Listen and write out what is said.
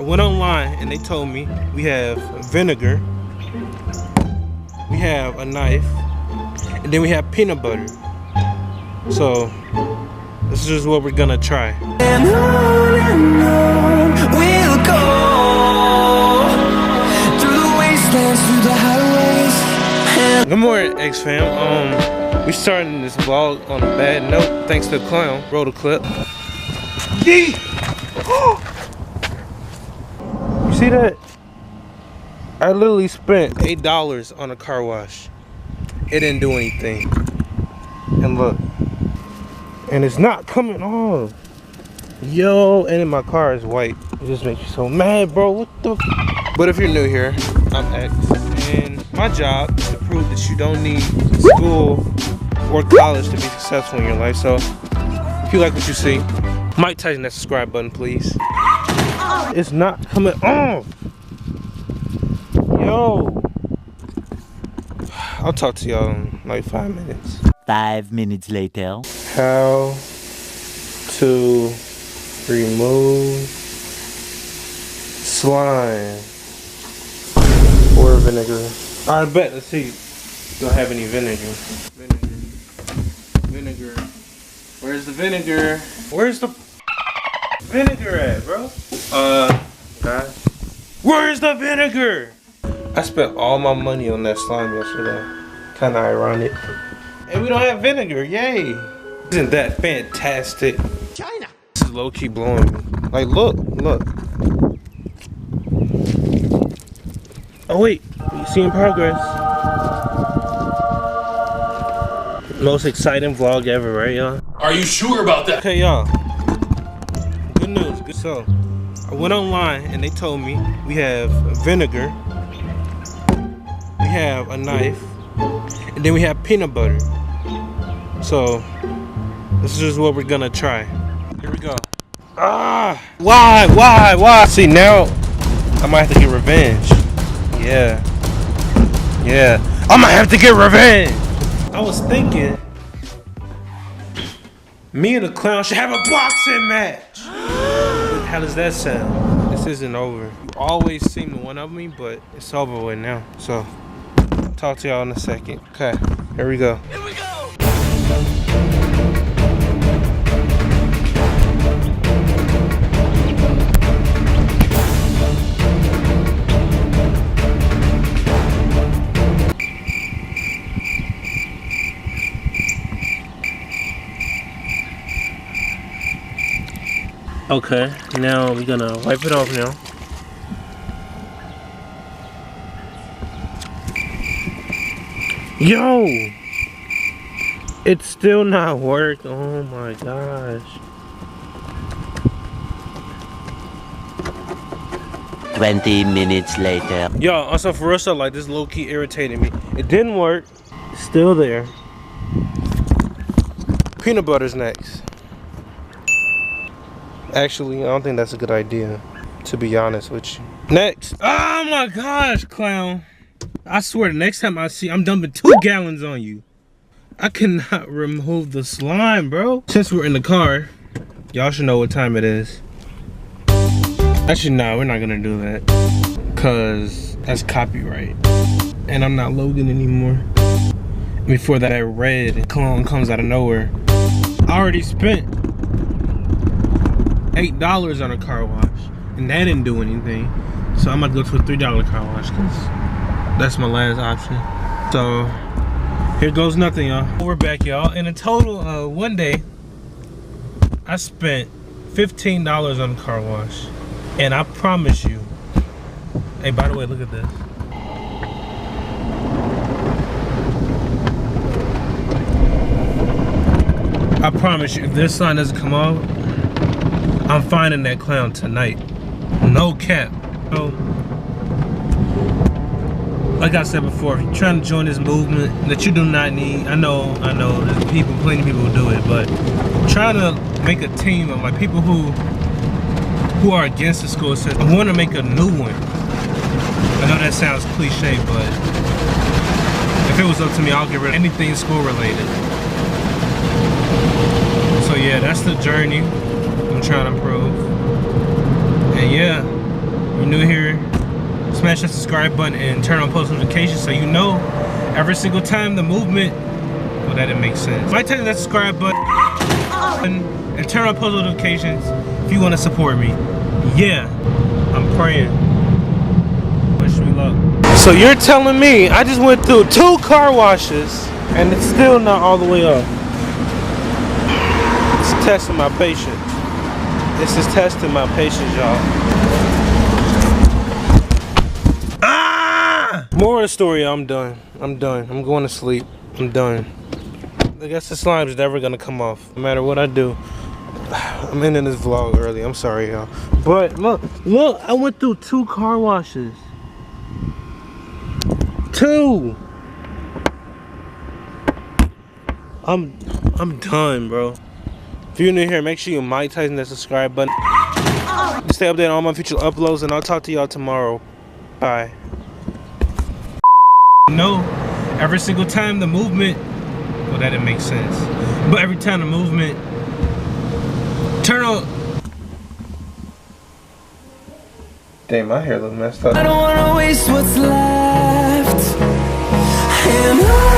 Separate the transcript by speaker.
Speaker 1: I went online and they told me we have vinegar, we have a knife, and then we have peanut butter. So this is what we're gonna try.
Speaker 2: And on we'll go through the wastelands, through the highways.
Speaker 1: Good morning, X fam. We starting this vlog on a bad note thanks to the clown. Roll the clip. Yee! You see that? I literally spent $8 on a car wash. It didn't do anything. And look. And it's not coming off. Yo, and then my car is white. It just makes you so mad, bro. What the f? But if you're new here, I'm X. And my job is to prove that you don't need school or college to be successful in your life. So if you like what you see, might tighten that subscribe button, please. It's not coming off. Yo. I'll talk to y'all in like 5 minutes.
Speaker 3: 5 minutes later.
Speaker 1: How to remove slime or vinegar. I bet, let's see if you don't have any vinegar. Vinegar. Where's the vinegar? Where's the vinegar at, bro? Guys. Where's the vinegar? I spent all my money on that slime yesterday. Kinda ironic. And we don't have vinegar, yay! Isn't that fantastic? China! This is low-key blowing me. Like, look. Oh wait, you see in progress. Most exciting vlog ever, right y'all?
Speaker 4: Are you sure about that?
Speaker 1: Okay, y'all. Good news. Good. So, I went online and they told me we have vinegar, we have a knife, and then we have peanut butter. So, this is just what we're gonna try. Here we go. Ah! Why? See, now I might have to get revenge. Yeah. I might have to get revenge. I was thinking me and the clown should have a boxing match. How does that sound? This isn't over. You always seem to one-up me, but it's over with now. So, talk to y'all in a second. Okay, here we go.
Speaker 4: Here we go!
Speaker 1: Okay, now we're gonna wipe it off now. Yo! It's still not working. Oh my gosh.
Speaker 3: 20 minutes later.
Speaker 1: Yo, also for real stuff, like this low-key irritated me. It didn't work. It's still there. Peanut butter's next. Actually, I don't think that's a good idea, to be honest with you. Next. Oh my gosh, clown. I swear the next time I see I'm dumping 2 gallons on you. I cannot remove the slime, bro. Since we're in the car, y'all should know what time it is. Actually, no, we're not gonna do that. Cause that's copyright. And I'm not Logan anymore. Before that red cologne comes out of nowhere. I already spent $8 on a car wash, and that didn't do anything. So I'm gonna go to a $3 car wash because that's my last option. So here goes nothing, y'all. We're back, y'all. In a total of one day, I spent $15 on a car wash, and I promise you. Hey, by the way, look at this. I promise you, if this sign doesn't come off, I'm finding that clown tonight. No cap. So, like I said before, if you're trying to join this movement that you do not need, I know there's plenty of people who do it, but try to make a team of like people who are against the school system. I want to make a new one. I know that sounds cliche, but if it was up to me, I'll get rid of anything school related. So yeah, that's the journey I'm trying to improve. And yeah, you're new here, smash that subscribe button and turn on post notifications so you know every single time the movement. Well, that didn't make sense. Might turn that subscribe button and turn on post notifications if you want to support me. Yeah, I'm praying. Wish me luck. So you're telling me I just went through 2 car washes and it's still not all the way up? It's testing my patience. This is testing my patience, y'all. Ah! More of the story, I'm done. I'm done. I'm going to sleep. I'm done. I guess the slime's never gonna come off, no matter what I do. I'm ending this vlog early. I'm sorry, y'all. But look, I went through 2 car washes. 2. I'm done, bro. If you're new here, make sure you Mike Tyson that subscribe button. Stay updated on all my future uploads, and I'll talk to y'all tomorrow. Bye. No, every single time the movement. Well, that didn't make sense. But every time the movement. Turn on. Damn, my hair look messed up.
Speaker 2: I don't wanna waste what's left. And